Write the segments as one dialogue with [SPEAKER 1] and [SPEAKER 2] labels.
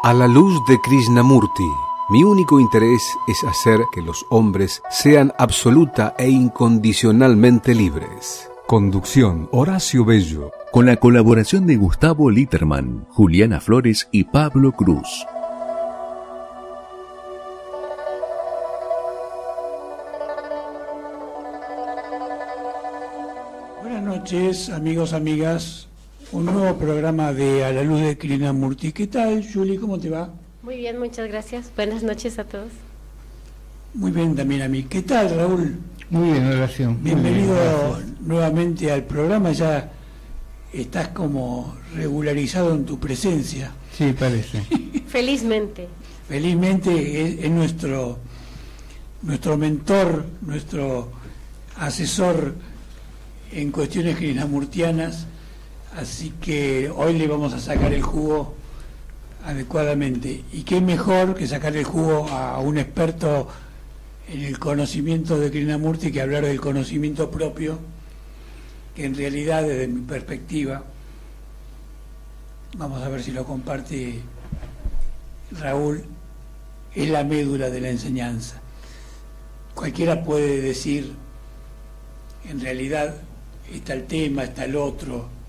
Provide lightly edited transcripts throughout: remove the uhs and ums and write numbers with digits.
[SPEAKER 1] A la luz de Krishnamurti, mi único interés es hacer que los hombres sean absoluta e incondicionalmente libres. Conducción: Horacio Bello.
[SPEAKER 2] Con la colaboración de Gustavo Litterman, Juliana Flores y Pablo Cruz.
[SPEAKER 3] Buenas noches, amigos, amigas. Un nuevo programa de A la luz de Krishnamurti. ¿Qué tal, Juli? ¿Cómo te va?
[SPEAKER 4] Muy bien, muchas gracias. Buenas noches a todos.
[SPEAKER 3] Muy bien también a mí. ¿Qué tal, Raúl?
[SPEAKER 5] Muy bien, Horacio.
[SPEAKER 3] Bienvenido nuevamente al programa. Ya estás como regularizado en tu presencia.
[SPEAKER 5] Sí, parece.
[SPEAKER 4] Felizmente.
[SPEAKER 3] Felizmente es nuestro mentor, nuestro asesor en cuestiones krishnamurtianas. Así que hoy le vamos a sacar el jugo adecuadamente. Y qué mejor que sacar el jugo a un experto en el conocimiento de Krishnamurti que hablar del conocimiento propio, que en realidad, desde mi perspectiva, vamos a ver si lo comparte Raúl, es la médula de la enseñanza. Cualquiera puede decir, en realidad, está el tema, está el otro,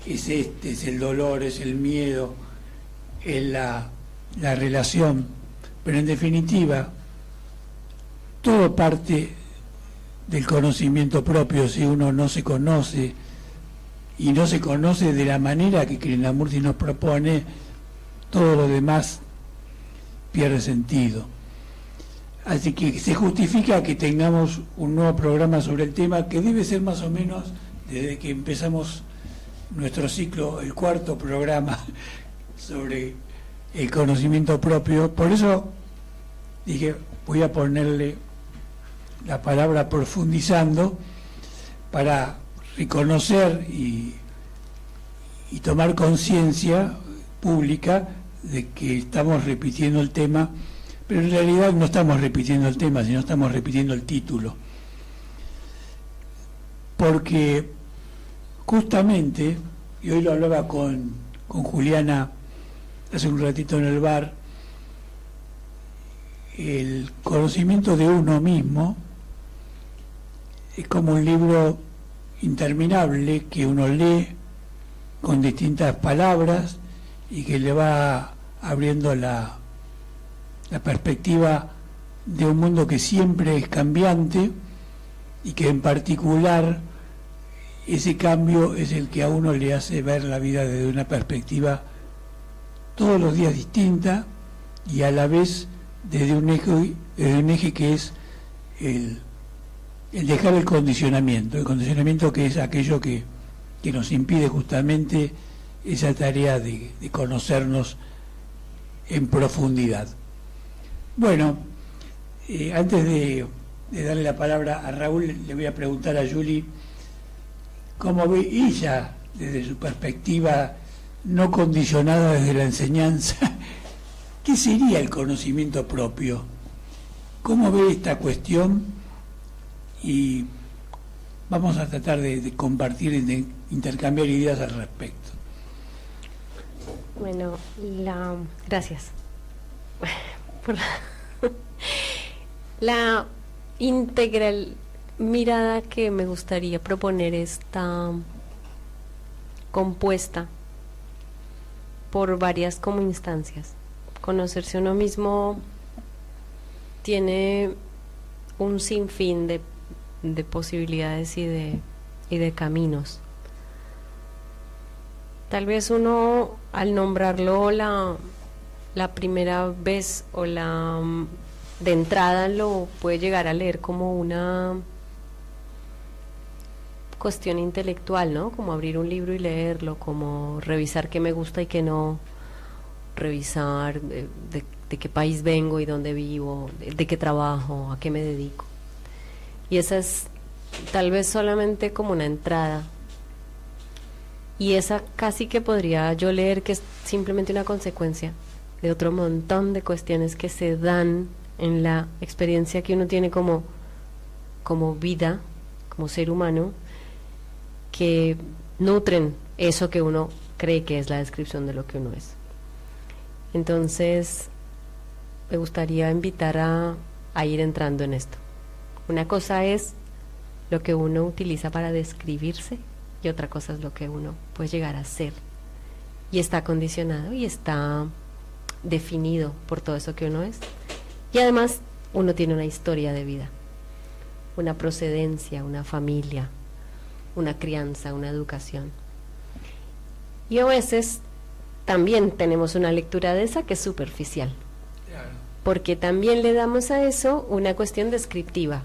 [SPEAKER 3] es este, es el dolor, es el miedo, es la relación, pero en definitiva todo parte del conocimiento propio. Si uno no se conoce y no se conoce de la manera que Krishnamurti nos propone, todo lo demás pierde sentido. Así que se justifica que tengamos un nuevo programa sobre el tema, que debe ser más o menos desde que empezamos nuestro ciclo, el cuarto programa sobre el conocimiento propio. Por eso dije, voy a ponerle la palabra profundizando para reconocer y tomar conciencia pública de que estamos repitiendo el tema, pero en realidad no estamos repitiendo el tema, sino estamos repitiendo el título. Porque justamente, y hoy lo hablaba con Juliana hace un ratito en el bar, el conocimiento de uno mismo es como un libro interminable que uno lee con distintas palabras y que le va abriendo la perspectiva de un mundo que siempre es cambiante y que en particular ese cambio es el que a uno le hace ver la vida desde una perspectiva todos los días distinta y a la vez desde un eje que es el dejar el condicionamiento que es aquello que nos impide justamente esa tarea de conocernos en profundidad. Bueno, antes de darle la palabra a Raúl, le voy a preguntar a Juli cómo ve ella, desde su perspectiva no condicionada desde la enseñanza, ¿qué sería el conocimiento propio? ¿Cómo ve esta cuestión? Y vamos a tratar de compartir y de intercambiar ideas al respecto.
[SPEAKER 4] Bueno, gracias por la integral mirada que me gustaría proponer está compuesta por varias como instancias. Conocerse uno mismo tiene un sinfín de posibilidades y de caminos. Tal vez uno al nombrarlo la primera vez o de entrada lo puede llegar a leer como una cuestión intelectual, ¿no? Como abrir un libro y leerlo, como revisar qué me gusta y qué no, revisar de qué país vengo y dónde vivo, de qué trabajo, a qué me dedico. Y esa es tal vez solamente como una entrada. Y esa casi que podría yo leer que es simplemente una consecuencia de otro montón de cuestiones que se dan en la experiencia que uno tiene como vida, como ser humano, que nutren eso que uno cree que es la descripción de lo que uno es. Entonces, me gustaría invitar a ir entrando en esto. Una cosa es lo que uno utiliza para describirse y otra cosa es lo que uno puede llegar a ser. Y está condicionado y está definido por todo eso que uno es. Y además uno tiene una historia de vida, una procedencia, una familia, una crianza, una educación. Y a veces también tenemos una lectura de esa que es superficial, porque también le damos a eso una cuestión descriptiva.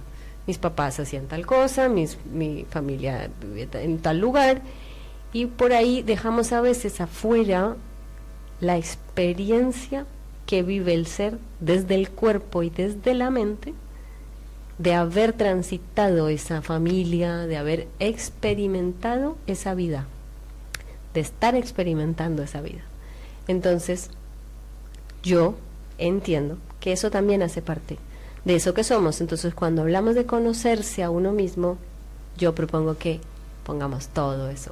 [SPEAKER 4] Mis papás hacían tal cosa, mi familia vivía en tal lugar, y por ahí dejamos a veces afuera la experiencia que vive el ser desde el cuerpo y desde la mente, de haber transitado esa familia, de haber experimentado esa vida, de estar experimentando esa vida. Entonces, yo entiendo que eso también hace parte de eso que somos. Entonces, cuando hablamos de conocerse a uno mismo, yo propongo que pongamos todo eso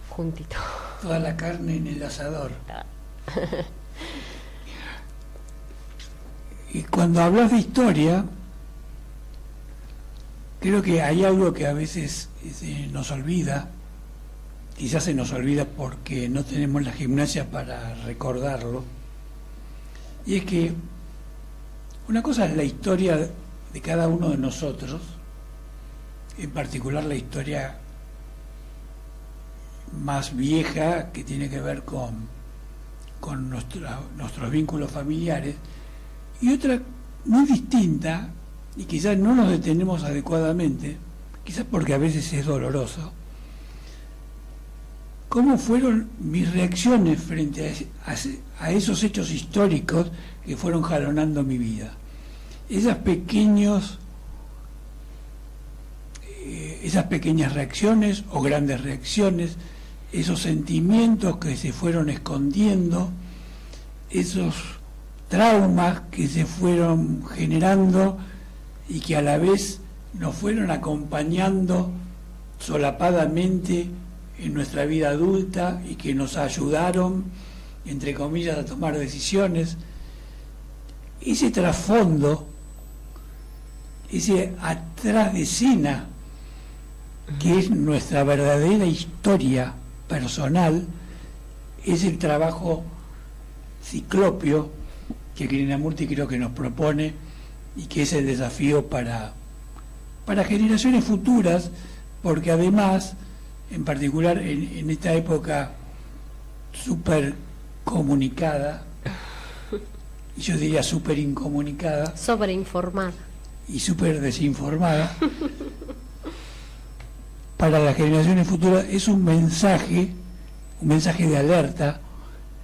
[SPEAKER 4] juntito.
[SPEAKER 3] Toda la carne en el asador. Y cuando hablas de historia, creo que hay algo que a veces nos olvida, quizás se nos olvida porque no tenemos la gimnasia para recordarlo, y es que una cosa es la historia de cada uno de nosotros, en particular la historia más vieja que tiene que ver con nuestros vínculos familiares, y otra muy distinta, y quizás no nos detenemos adecuadamente, quizás porque a veces es doloroso, cómo fueron mis reacciones frente a esos hechos históricos que fueron jalonando mi vida. Esas pequeñas reacciones o grandes reacciones, esos sentimientos que se fueron escondiendo, esos traumas que se fueron generando y que a la vez nos fueron acompañando solapadamente en nuestra vida adulta y que nos ayudaron, entre comillas, a tomar decisiones. Ese trasfondo, ese atrás de escena, que es nuestra verdadera historia personal, es el trabajo ciclopio que Krishnamurti creo que nos propone y que es el desafío para generaciones futuras, porque además, en particular en esta época súper comunicada, y yo diría súper incomunicada,
[SPEAKER 4] sobreinformada
[SPEAKER 3] y súper desinformada, para las generaciones futuras es un mensaje de alerta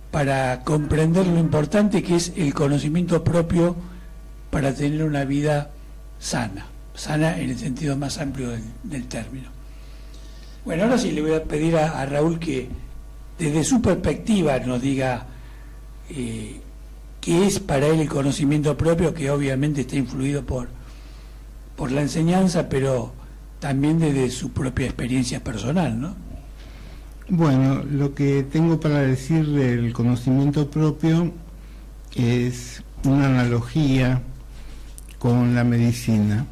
[SPEAKER 3] para comprender lo importante que es el conocimiento propio para tener una vida sana en el sentido más amplio del término. Bueno, ahora sí le voy a pedir a Raúl que desde su perspectiva nos diga qué es para él el conocimiento propio, que obviamente está influido por la enseñanza, pero también desde su propia experiencia personal, ¿no?
[SPEAKER 5] Bueno, lo que tengo para decir del conocimiento propio es una analogía con la medicina.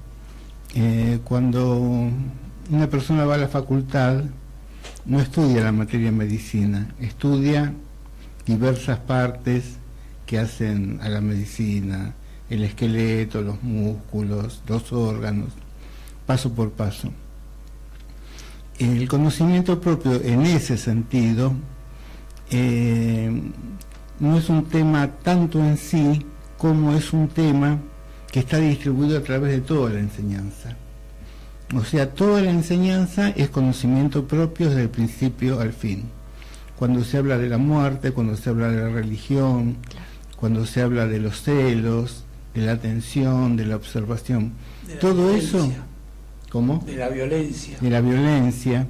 [SPEAKER 5] Cuando una persona va a la facultad, no estudia la materia medicina, estudia diversas partes que hacen a la medicina, el esqueleto, los músculos, los órganos, paso por paso. El conocimiento propio en ese sentido no es un tema tanto en sí como es un tema que está distribuido a través de toda la enseñanza. O sea, toda la enseñanza es conocimiento propio desde el principio al fin. Cuando se habla de la muerte, cuando se habla de la religión, cuando se habla de los celos, de la atención, de la observación, todo eso... ¿Cómo?
[SPEAKER 3] De la violencia.
[SPEAKER 5] De la violencia,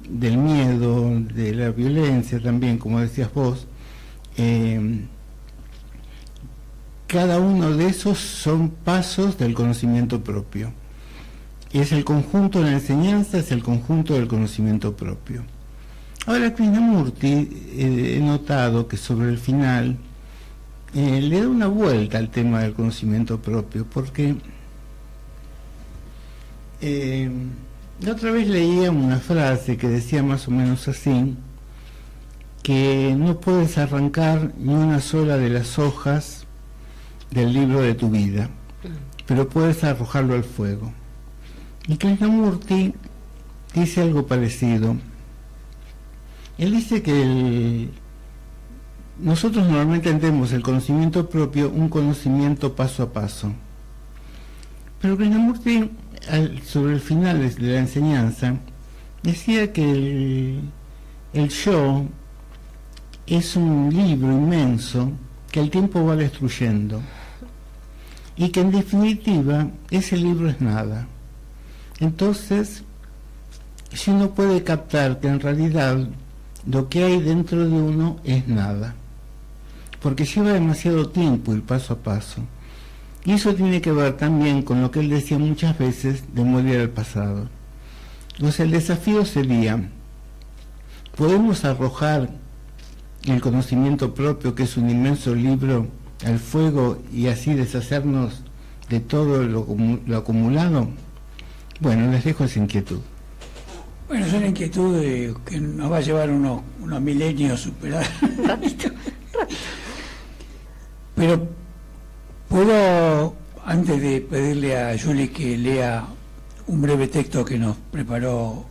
[SPEAKER 5] del miedo, de la violencia también, como decías vos. Cada uno de esos son pasos del conocimiento propio. Es el conjunto de la enseñanza, es el conjunto del conocimiento propio. Ahora, Krishnamurti, he notado que sobre el final le da una vuelta al tema del conocimiento propio, porque la otra vez leía una frase que decía más o menos así, que no puedes arrancar ni una sola de las hojas del libro de tu vida, pero puedes arrojarlo al fuego. Y Krishnamurti dice algo parecido. Él dice que nosotros normalmente entendemos el conocimiento propio un conocimiento paso a paso, pero Krishnamurti sobre el final de la enseñanza decía que el yo es un libro inmenso que el tiempo va destruyendo y que en definitiva ese libro es nada. Entonces, si uno puede captar que en realidad lo que hay dentro de uno es nada, porque lleva demasiado tiempo ir paso a paso. Y eso tiene que ver también con lo que él decía muchas veces de morir al pasado. O sea, el desafío sería, ¿podemos arrojar el conocimiento propio, que es un inmenso libro, al fuego y así deshacernos de todo lo acumulado? Bueno, les dejo esa inquietud.
[SPEAKER 3] Bueno, es una inquietud que nos va a llevar unos milenios superar. Pero puedo, antes de pedirle a Julie que lea un breve texto que nos preparó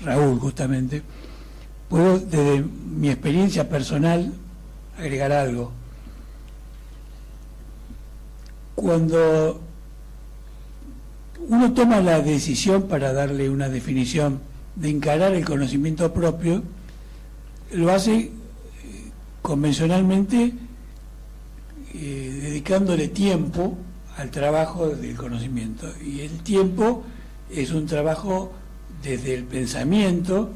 [SPEAKER 3] Raúl justamente, puedo desde mi experiencia personal agregar algo. Cuando uno toma la decisión, para darle una definición, de encarar el conocimiento propio, lo hace convencionalmente dedicándole tiempo al trabajo del conocimiento. Y el tiempo es un trabajo desde el pensamiento,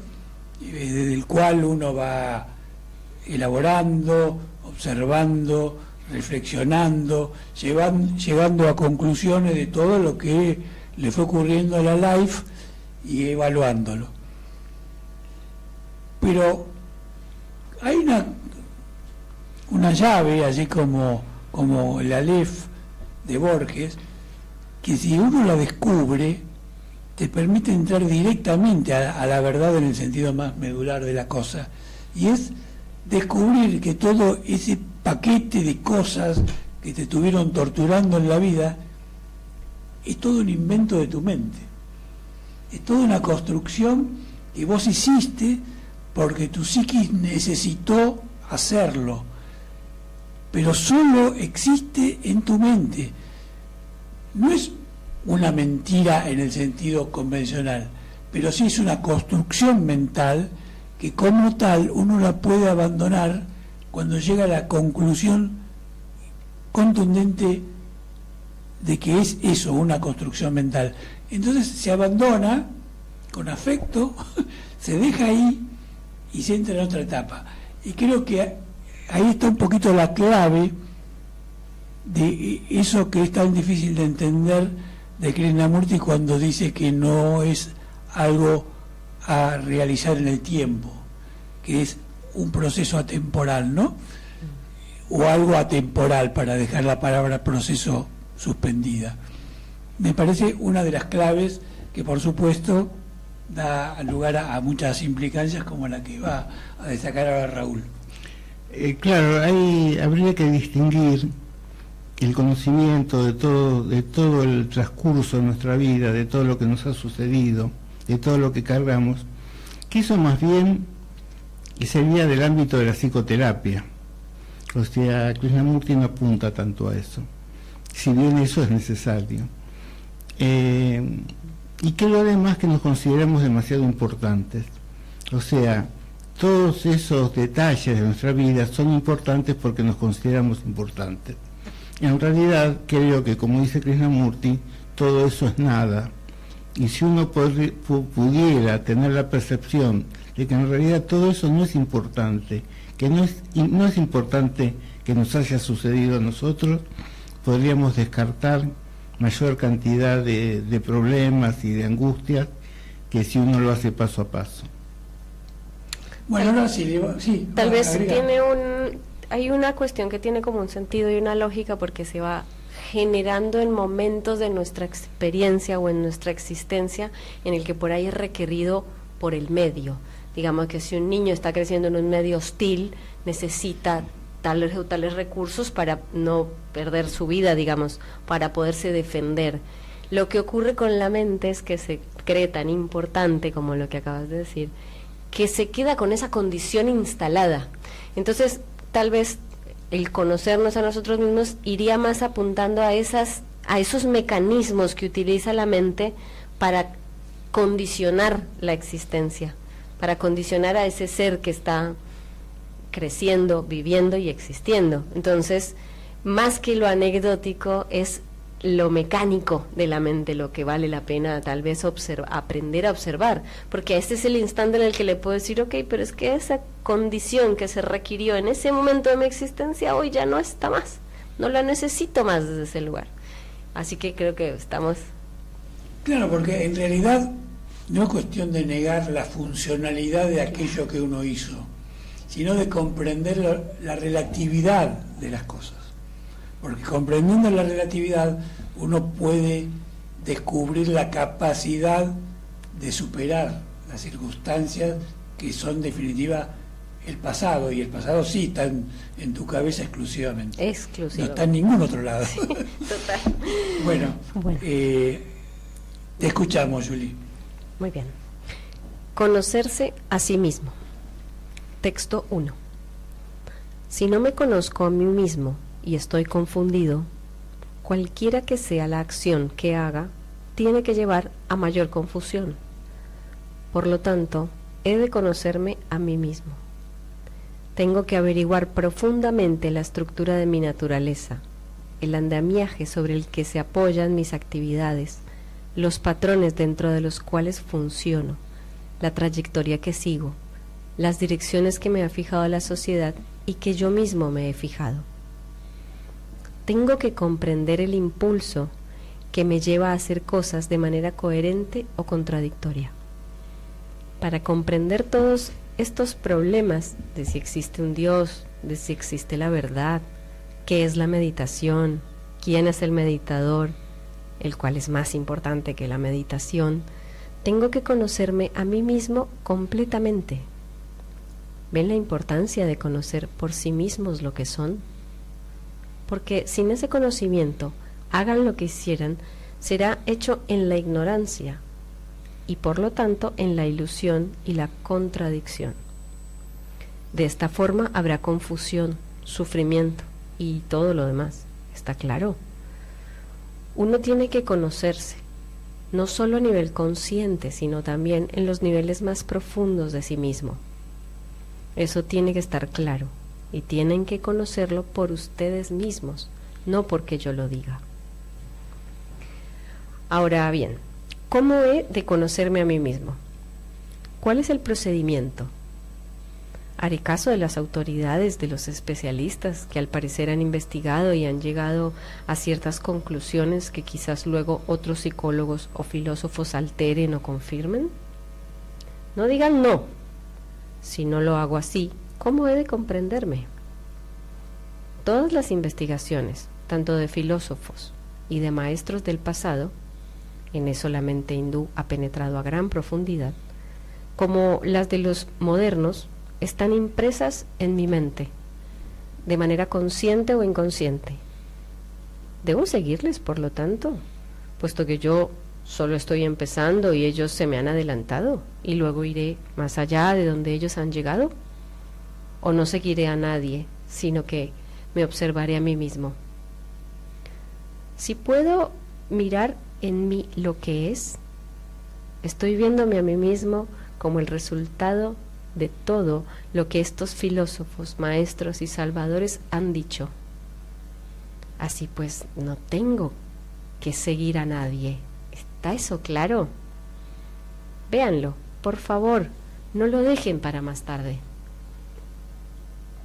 [SPEAKER 3] desde el cual uno va elaborando, observando, reflexionando, llegando a conclusiones de todo lo que le fue ocurriendo a la life y evaluándolo. Pero hay una llave, así como el Aleph de Borges, que si uno la descubre, te permite entrar directamente a la verdad en el sentido más medular de la cosa, y es descubrir que todo ese paquete de cosas que te estuvieron torturando en la vida es todo un invento de tu mente, es toda una construcción que vos hiciste porque tu psiquis necesitó hacerlo, pero solo existe en tu mente. No es una mentira en el sentido convencional, pero sí es una construcción mental que como tal uno la puede abandonar cuando llega a la conclusión contundente de que es eso, una construcción mental. Entonces se abandona con afecto, se deja ahí y se entra en otra etapa. Y creo que ahí está un poquito la clave de eso que es tan difícil de entender de Krishnamurti cuando dice que no es algo a realizar en el tiempo, que es un proceso atemporal, ¿no? O algo atemporal, para dejar la palabra proceso suspendida. Me parece una de las claves que, por supuesto, da lugar a muchas implicancias como la que va a destacar ahora Raúl.
[SPEAKER 5] Claro, ahí habría que distinguir el conocimiento de todo el transcurso de nuestra vida, de todo lo que nos ha sucedido, de todo lo que cargamos, que eso más bien sería del ámbito de la psicoterapia. O sea, Krishnamurti no apunta tanto a eso, si bien eso es necesario. Y que lo demás que nos consideramos demasiado importantes. O sea, todos esos detalles de nuestra vida son importantes porque nos consideramos importantes. En realidad, creo que, como dice Krishnamurti, todo eso es nada. Y si uno pudiera tener la percepción de que en realidad todo eso no es importante, que no es importante que nos haya sucedido a nosotros, podríamos descartar mayor cantidad de problemas y de angustias que si uno lo hace paso a paso.
[SPEAKER 3] Bueno, ahora sí,
[SPEAKER 4] tal vez tiene hay una cuestión que tiene como un sentido y una lógica porque se va generando en momentos de nuestra experiencia o en nuestra existencia en el que por ahí es requerido por el medio. Digamos que si un niño está creciendo en un medio hostil, necesita tales o tales recursos para no perder su vida, digamos, para poderse defender. Lo que ocurre con la mente es que se cree tan importante como lo que acabas de decir, que se queda con esa condición instalada. Entonces, tal vez el conocernos a nosotros mismos iría más apuntando a esos mecanismos que utiliza la mente para condicionar la existencia, para condicionar a ese ser que está creciendo, viviendo y existiendo. Entonces, más que lo anecdótico, es lo mecánico de la mente lo que vale la pena tal vez aprender a observar, porque este es el instante en el que le puedo decir, ok, pero es que esa condición que se requirió en ese momento de mi existencia hoy ya no está más, no la necesito más desde ese lugar. Así que creo que estamos...
[SPEAKER 3] Claro, porque en realidad no es cuestión de negar la funcionalidad de aquello que uno hizo, sino de comprender la relatividad de las cosas. Porque comprendiendo la relatividad uno puede descubrir la capacidad de superar las circunstancias que son en definitiva el pasado, y el pasado sí está en tu cabeza exclusivamente.
[SPEAKER 4] Exclusivo.
[SPEAKER 3] No está en ningún otro lado.
[SPEAKER 4] Sí, total.
[SPEAKER 3] Bueno,
[SPEAKER 4] Bueno.
[SPEAKER 3] Te escuchamos, Julie.
[SPEAKER 4] Muy bien. Conocerse a sí mismo. Texto 1. Si no me conozco a mí mismo y estoy confundido, cualquiera que sea la acción que haga, tiene que llevar a mayor confusión. Por lo tanto, he de conocerme a mí mismo. Tengo que averiguar profundamente la estructura de mi naturaleza, el andamiaje sobre el que se apoyan mis actividades, los patrones dentro de los cuales funciono, la trayectoria que sigo, las direcciones que me ha fijado la sociedad y que yo mismo me he fijado. Tengo que comprender el impulso que me lleva a hacer cosas de manera coherente o contradictoria. Para comprender todos estos problemas de si existe un Dios, de si existe la verdad, qué es la meditación, quién es el meditador, el cual es más importante que la meditación, tengo que conocerme a mí mismo completamente. ¿Ven la importancia de conocer por sí mismos lo que son? Porque sin ese conocimiento, hagan lo que hicieran, será hecho en la ignorancia y por lo tanto en la ilusión y la contradicción. De esta forma habrá confusión, sufrimiento y todo lo demás. ¿Está claro? Uno tiene que conocerse, no solo a nivel consciente, sino también en los niveles más profundos de sí mismo. Eso tiene que estar claro. Y tienen que conocerlo por ustedes mismos, no porque yo lo diga. Ahora bien, ¿cómo he de conocerme a mí mismo? ¿Cuál es el procedimiento? Haré caso de las autoridades, de los especialistas que al parecer han investigado y han llegado a ciertas conclusiones que quizás luego otros psicólogos o filósofos alteren o confirmen. No digan no. Si no lo hago así, ¿cómo he de comprenderme? Todas las investigaciones, tanto de filósofos y de maestros del pasado, en eso la mente hindú ha penetrado a gran profundidad, como las de los modernos, están impresas en mi mente, de manera consciente o inconsciente. ¿Debo seguirles, por lo tanto, puesto que yo solo estoy empezando y ellos se me han adelantado, y luego iré más allá de donde ellos han llegado? ¿O no seguiré a nadie, sino que me observaré a mí mismo? Si puedo mirar en mí lo que es, estoy viéndome a mí mismo como el resultado de todo lo que estos filósofos, maestros y salvadores han dicho. Así pues, no tengo que seguir a nadie. ¿Está eso claro? Véanlo, por favor, no lo dejen para más tarde.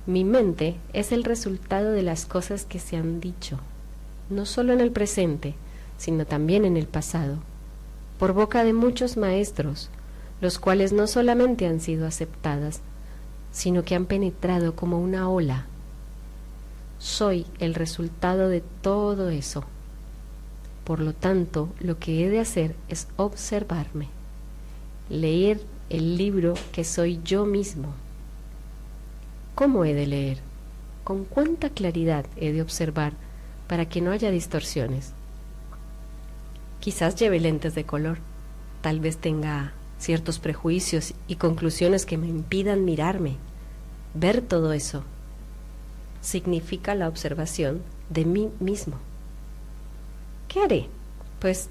[SPEAKER 4] Mi mente es el resultado de las cosas que se han dicho, no solo en el presente, sino también en el pasado, por boca de muchos maestros, los cuales no solamente han sido aceptadas, sino que han penetrado como una ola soy el resultado de todo eso. Por lo tanto, lo que he de hacer es observarme, leer el libro que soy yo mismo. ¿Cómo he de leer? ¿Con cuánta claridad he de observar para que no haya distorsiones? Quizás lleve lentes de color, tal vez tenga ciertos prejuicios y conclusiones que me impidan mirarme, ver todo eso. Significa la observación de mí mismo. ¿Qué haré? Pues,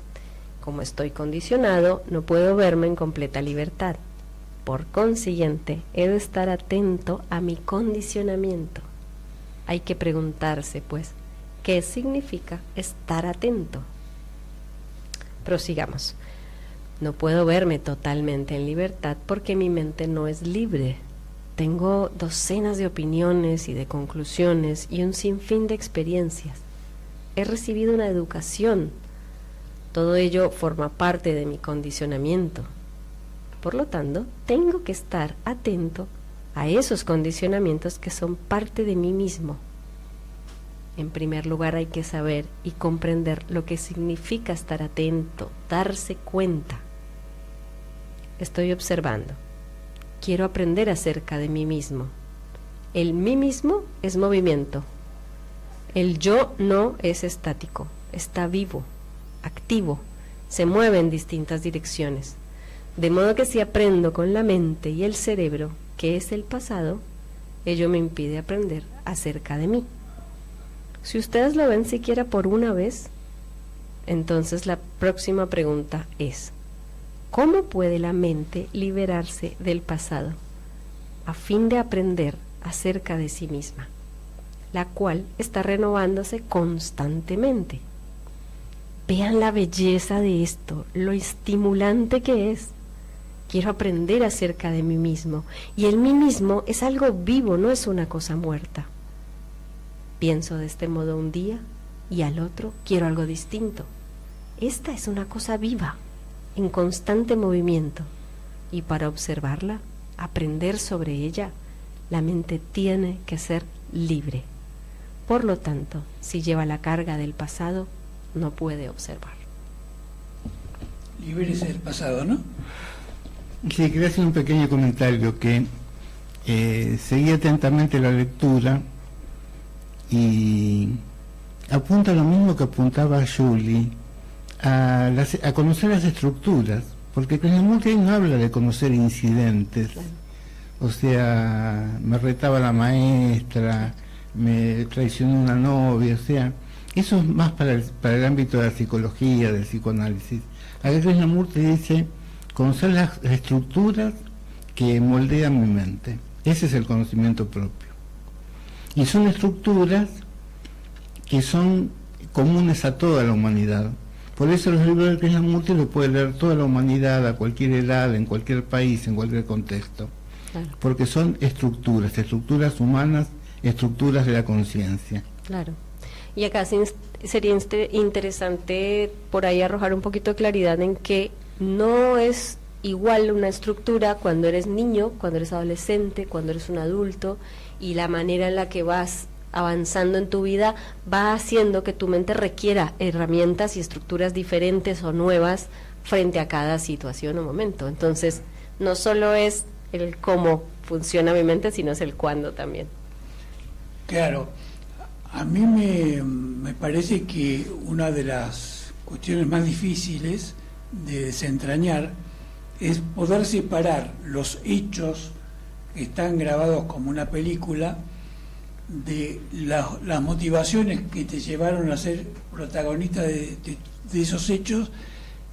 [SPEAKER 4] como estoy condicionado, no puedo verme en completa libertad. Por consiguiente, he de estar atento a mi condicionamiento. Hay que preguntarse, pues, ¿qué significa estar atento? Prosigamos. No puedo verme totalmente en libertad porque mi mente no es libre. Tengo docenas de opiniones y de conclusiones y un sinfín de experiencias. He recibido una educación. Todo ello forma parte de mi condicionamiento. Por lo tanto, tengo que estar atento a esos condicionamientos que son parte de mí mismo. En primer lugar, hay que saber y comprender lo que significa estar atento, darse cuenta. Estoy observando. Quiero aprender acerca de mí mismo. El mí mismo es movimiento. El yo no es estático, está vivo, activo, se mueve en distintas direcciones. De modo que si aprendo con la mente y el cerebro, que es el pasado, ello me impide aprender acerca de mí. Si ustedes lo ven siquiera por una vez, entonces la próxima pregunta es: ¿cómo puede la mente liberarse del pasado a fin de aprender acerca de sí misma, la cual está renovándose constantemente? Vean la belleza de esto, lo estimulante que es. Quiero aprender acerca de mí mismo, y el mí mismo es algo vivo, no es una cosa muerta. Pienso de este modo un día y al otro quiero algo distinto. Esta es una cosa viva, en constante movimiento, y para observarla, aprender sobre ella, la mente tiene que ser libre. Por lo tanto, si lleva la carga del pasado, no puede observar.
[SPEAKER 3] Libérese del pasado, ¿no?
[SPEAKER 5] Sí, quería hacer un pequeño comentario que seguí atentamente la lectura y apunta lo mismo que apuntaba Julie, a conocer las estructuras, porque Krishnamurti no habla de conocer incidentes, o sea, me retaba la maestra, me traicionó una novia, o sea, eso es más para el ámbito de la psicología, del psicoanálisis. Acá Krishnamurti dice conocer las estructuras que moldean mi mente. Ese es el conocimiento propio. Y son estructuras que son comunes a toda la humanidad. Por eso los libros de Krishnamurti los puede leer toda la humanidad, a cualquier edad, en cualquier país, en cualquier contexto. Claro. Porque son estructuras humanas, estructuras de la conciencia.
[SPEAKER 4] Claro. Y acá sería interesante por ahí arrojar un poquito de claridad en que no es igual una estructura cuando eres niño, cuando eres adolescente, cuando eres un adulto, y la manera en la que vas avanzando en tu vida va haciendo que tu mente requiera herramientas y estructuras diferentes o nuevas frente a cada situación o momento. Entonces, no solo es el cómo funciona mi mente, sino es el cuándo también.
[SPEAKER 3] Claro, a mí me parece que una de las cuestiones más difíciles de desentrañar es poder separar los hechos que están grabados como una película de las motivaciones que te llevaron a ser protagonista de esos hechos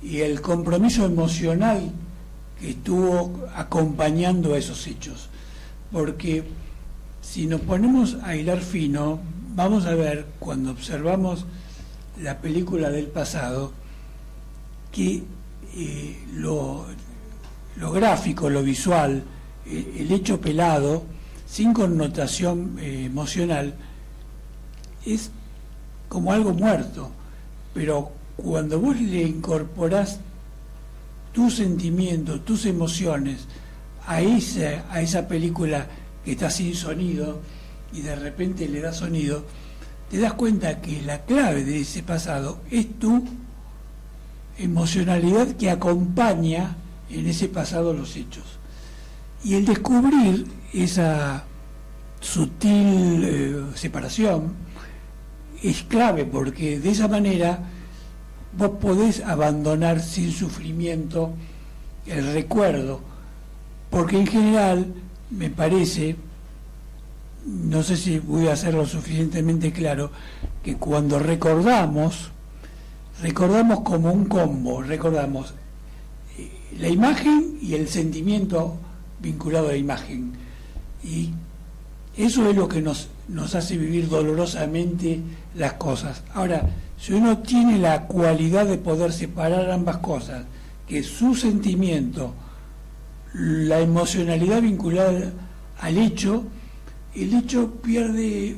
[SPEAKER 3] y el compromiso emocional que estuvo acompañando a esos hechos. Porque si nos ponemos a hilar fino, vamos a ver, cuando observamos la película del pasado, que lo gráfico, lo visual, el hecho pelado, sin connotación emocional, es como algo muerto. Pero cuando vos le incorporás tus sentimientos, tus emociones a esa película que está sin sonido, y de repente le das sonido, te das cuenta que la clave de ese pasado es tu emocionalidad que acompaña en ese pasado los hechos. Y el descubrir esa sutil separación es clave, porque de esa manera vos podés abandonar sin sufrimiento el recuerdo, porque en general me parece, no sé si voy a hacerlo suficientemente claro, que cuando recordamos como un combo, recordamos la imagen y el sentimiento vinculado a la imagen, y eso es lo que nos hace vivir dolorosamente las cosas. Ahora, si uno tiene la cualidad de poder separar ambas cosas, que su sentimiento, la emocionalidad vinculada al hecho, el hecho pierde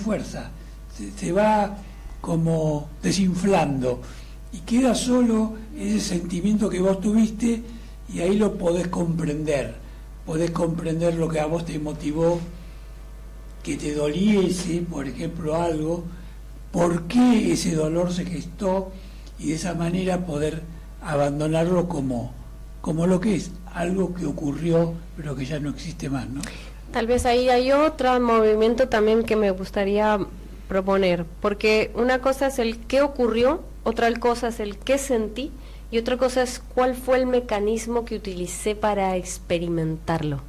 [SPEAKER 3] fuerza, se va como desinflando y queda solo ese sentimiento que vos tuviste, y ahí lo podés comprender lo que a vos te motivó, que te doliese, por ejemplo, algo, por qué ese dolor se gestó, y de esa manera poder abandonarlo como lo que es, algo que ocurrió pero que ya no existe más, ¿no?
[SPEAKER 4] Tal vez ahí hay otro movimiento también que me gustaría proponer, porque una cosa es el qué ocurrió, otra cosa es el qué sentí, y otra cosa es cuál fue el mecanismo que utilicé para experimentarlo.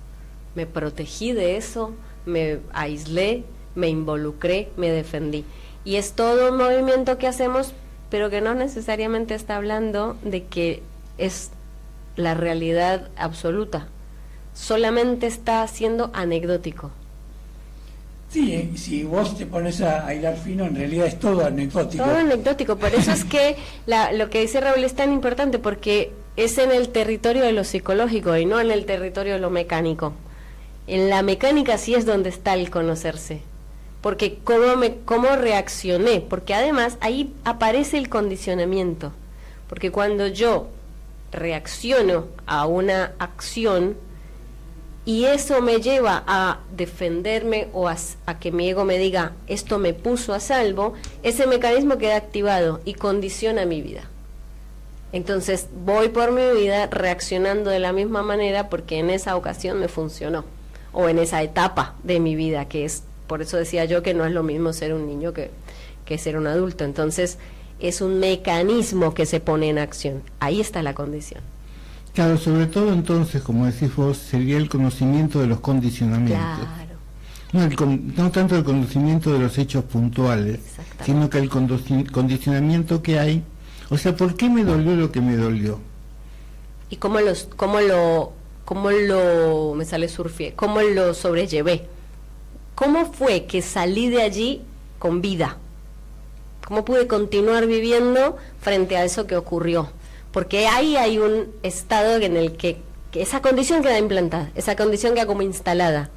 [SPEAKER 4] Me protegí de eso, me aislé, me involucré, me defendí. Y es todo un movimiento que hacemos, pero que no necesariamente está hablando de que es la realidad absoluta. Solamente está siendo anecdótico.
[SPEAKER 3] Sí, si vos te pones a hilar fino, en realidad es todo anecdótico.
[SPEAKER 4] Todo anecdótico, por eso es que lo que dice Raúl es tan importante, porque es en el territorio de lo psicológico y no en el territorio de lo mecánico. En la mecánica sí es donde está el conocerse, porque cómo reaccioné, porque además ahí aparece el condicionamiento, porque cuando yo reacciono a una acción y eso me lleva a defenderme o a que mi ego me diga esto me puso a salvo, ese mecanismo queda activado y condiciona mi vida. Entonces voy por mi vida reaccionando de la misma manera porque en esa ocasión me funcionó, o en esa etapa de mi vida, que es, por eso decía yo que no es lo mismo ser un niño que ser un adulto. Entonces es un mecanismo que se pone en acción, ahí está la condición.
[SPEAKER 5] Claro, sobre todo entonces, como decís vos, sería el conocimiento de los condicionamientos.
[SPEAKER 4] Claro.
[SPEAKER 5] No tanto el conocimiento de los hechos puntuales, sino que el condicionamiento que hay. O sea, ¿por qué me dolió lo que me dolió?
[SPEAKER 4] Y cómo lo sobrellevé. ¿Cómo fue que salí de allí con vida? ¿Cómo pude continuar viviendo frente a eso que ocurrió? Porque ahí hay un estado en el que esa condición queda implantada, esa condición queda como instalada.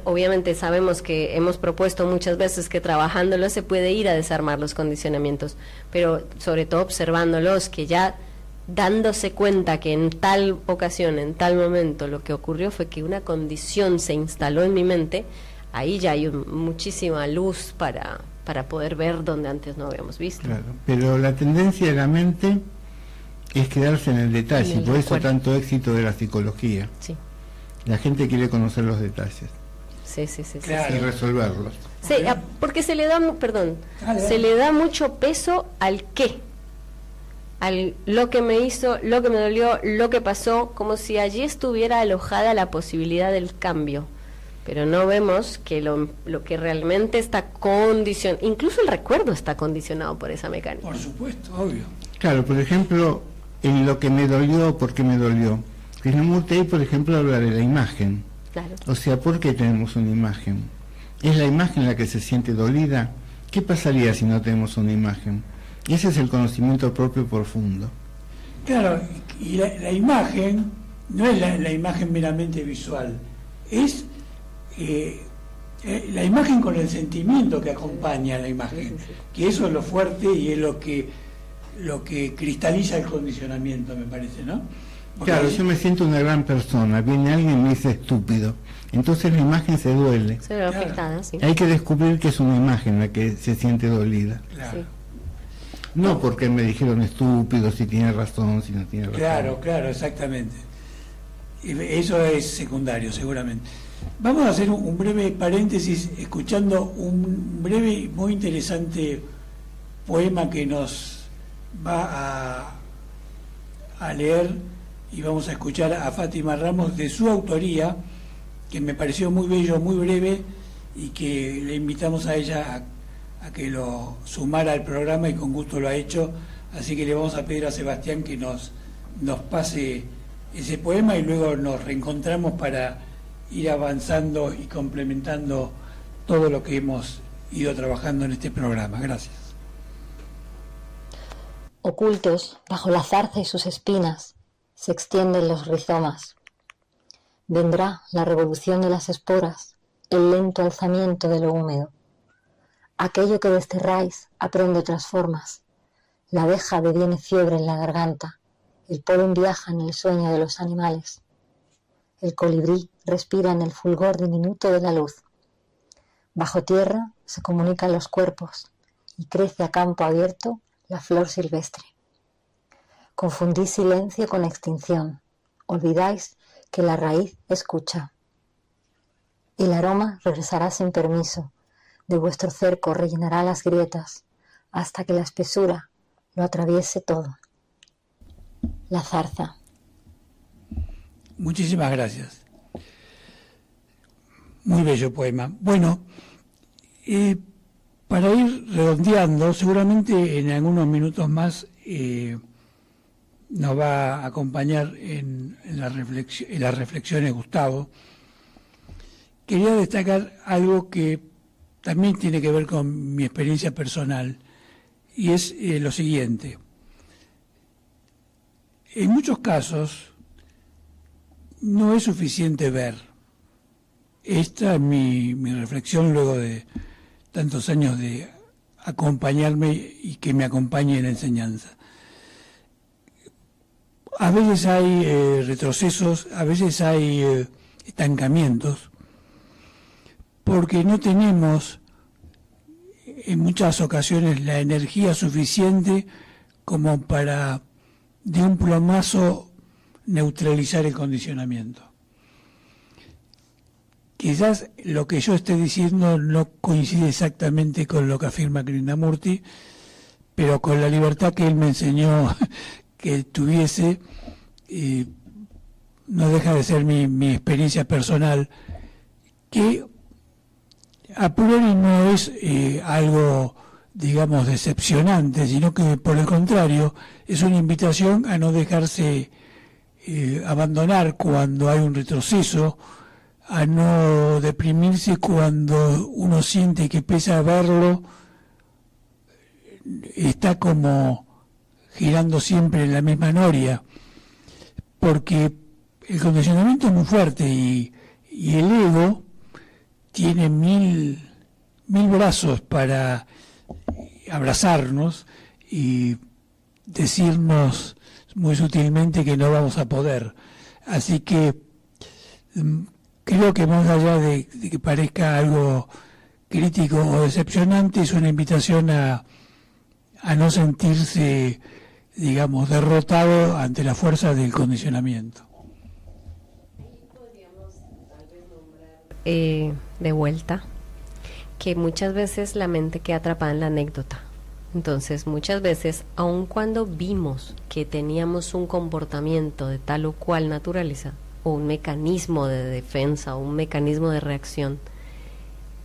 [SPEAKER 4] Obviamente sabemos que hemos propuesto muchas veces que trabajándolo se puede ir a desarmar los condicionamientos, pero sobre todo observándolos, que ya dándose cuenta que en tal ocasión, en tal momento, lo que ocurrió fue que una condición se instaló en mi mente, ahí ya hay muchísima luz para poder ver donde antes no habíamos visto.
[SPEAKER 5] Claro, pero la tendencia de la mente es quedarse en el detalle, y por eso tanto éxito de la psicología.
[SPEAKER 4] Sí.
[SPEAKER 5] La gente quiere conocer los detalles.
[SPEAKER 4] Sí.
[SPEAKER 3] Claro.
[SPEAKER 5] Y resolverlos.
[SPEAKER 4] Sí, porque se le da mucho peso al qué, al lo que me hizo, lo que me dolió, lo que pasó, como si allí estuviera alojada la posibilidad del cambio. Pero no vemos que lo que realmente está condicionado, incluso el recuerdo está condicionado por esa mecánica.
[SPEAKER 3] Por supuesto, obvio.
[SPEAKER 5] Claro, por ejemplo, en lo que me dolió, ¿por qué me dolió? Krishnamurti, por ejemplo, habla de la imagen.
[SPEAKER 4] Claro.
[SPEAKER 5] O sea, ¿por qué tenemos una imagen? ¿Es la imagen la que se siente dolida? ¿Qué pasaría si no tenemos una imagen? Ese es el conocimiento propio profundo.
[SPEAKER 3] Claro, y la imagen no es la imagen meramente visual, es la imagen con el sentimiento que acompaña a la imagen, que eso es lo fuerte y es lo que cristaliza el condicionamiento, me parece, ¿no? Porque
[SPEAKER 5] Claro, yo me siento una gran persona, viene alguien y me dice estúpido, entonces la imagen se duele.
[SPEAKER 4] Se ve afectada, sí.
[SPEAKER 5] Hay que descubrir que es una imagen la que se siente dolida.
[SPEAKER 3] Claro.
[SPEAKER 4] Sí.
[SPEAKER 5] No porque me dijeron estúpido, si tiene razón, si no tiene razón.
[SPEAKER 3] Claro, claro, exactamente. Y eso es secundario, seguramente. Vamos a hacer un breve paréntesis escuchando un breve y muy interesante poema que nos va a leer y vamos a escuchar a Fátima Ramos de su autoría, que me pareció muy bello, muy breve, y que le invitamos a ella a que lo sumara al programa y con gusto lo ha hecho, así que le vamos a pedir a Sebastián que nos pase ese poema y luego nos reencontramos para ir avanzando y complementando todo lo que hemos ido trabajando en este programa. Gracias.
[SPEAKER 6] Ocultos bajo la zarza y sus espinas se extienden los rizomas. Vendrá la revolución de las esporas, el lento alzamiento de lo húmedo. Aquello que desterráis aprende otras formas. La abeja deviene fiebre en la garganta, el polen viaja en el sueño de los animales. El colibrí respira en el fulgor diminuto de la luz. Bajo tierra se comunican los cuerpos y crece a campo abierto la flor silvestre. Confundís silencio con extinción, olvidáis que la raíz escucha. El aroma regresará sin permiso, de vuestro cerco rellenará las grietas, hasta que la espesura lo atraviese todo. La zarza.
[SPEAKER 3] Muchísimas gracias. Muy bello poema. Bueno, para ir redondeando, seguramente en algunos minutos más nos va a acompañar en las reflexiones Gustavo. Quería destacar algo que también tiene que ver con mi experiencia personal, y es lo siguiente. En muchos casos no es suficiente ver. Esta es mi reflexión luego de tantos años de acompañarme y que me acompañe en la enseñanza. A veces hay retrocesos, a veces hay estancamientos, porque no tenemos en muchas ocasiones la energía suficiente como para de un plumazo neutralizar el condicionamiento. Quizás lo que yo esté diciendo no coincide exactamente con lo que afirma Krishnamurti, pero con la libertad que él me enseñó que tuviese, no deja de ser mi experiencia personal, que a priori no es algo, digamos, decepcionante, sino que por el contrario es una invitación a no dejarse abandonar cuando hay un retroceso, a no deprimirse cuando uno siente que pese a verlo está como girando siempre en la misma noria, porque el condicionamiento es muy fuerte y el ego tiene mil brazos para abrazarnos y decirnos muy sutilmente que no vamos a poder. Así que creo que más allá de que parezca algo crítico o decepcionante, es una invitación a no sentirse, digamos, derrotado ante la fuerza del condicionamiento.
[SPEAKER 4] De vuelta, que muchas veces la mente queda atrapada en la anécdota. Entonces, muchas veces, aun cuando vimos que teníamos un comportamiento de tal o cual naturaleza, o un mecanismo de defensa, o un mecanismo de reacción,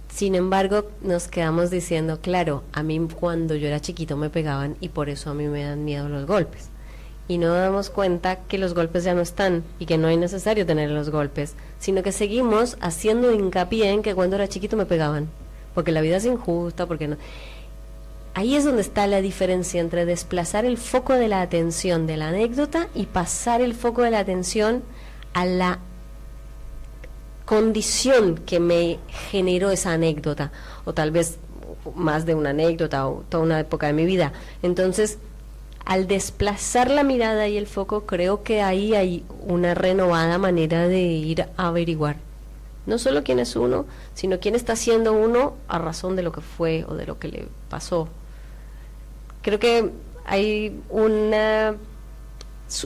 [SPEAKER 4] sin embargo, nos quedamos diciendo, claro, a mí cuando yo era chiquito me pegaban y por eso a mí me dan miedo los golpes. Y no damos cuenta que los golpes ya no están y que no es necesario tener los golpes, sino que seguimos haciendo hincapié en que cuando era chiquito me pegaban, porque la vida es injusta, porque no. Ahí es donde está la diferencia entre desplazar el foco de la atención de la anécdota y pasar el foco de la atención a la condición que me generó esa anécdota, o tal vez más de una anécdota o toda una época de mi vida. Entonces, al desplazar la mirada y el foco, creo que ahí hay una renovada manera de ir a averiguar no solo quién es uno, sino quién está siendo uno a razón de lo que fue o de lo que le pasó. Creo que hay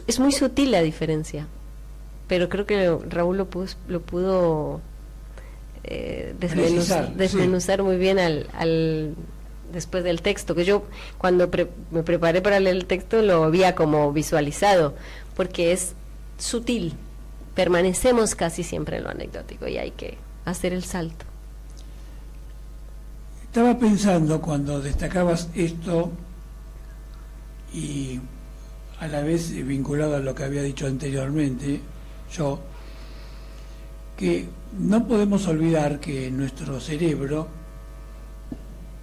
[SPEAKER 4] es muy sutil la diferencia, pero creo que Raúl lo pudo desmenuzar muy bien después del texto, que yo cuando me preparé para leer el texto lo había como visualizado, porque es sutil. Permanecemos casi siempre en lo anecdótico y hay que hacer el salto.
[SPEAKER 3] Estaba pensando cuando destacabas esto y a la vez vinculado a lo que había dicho anteriormente yo, que no podemos olvidar que nuestro cerebro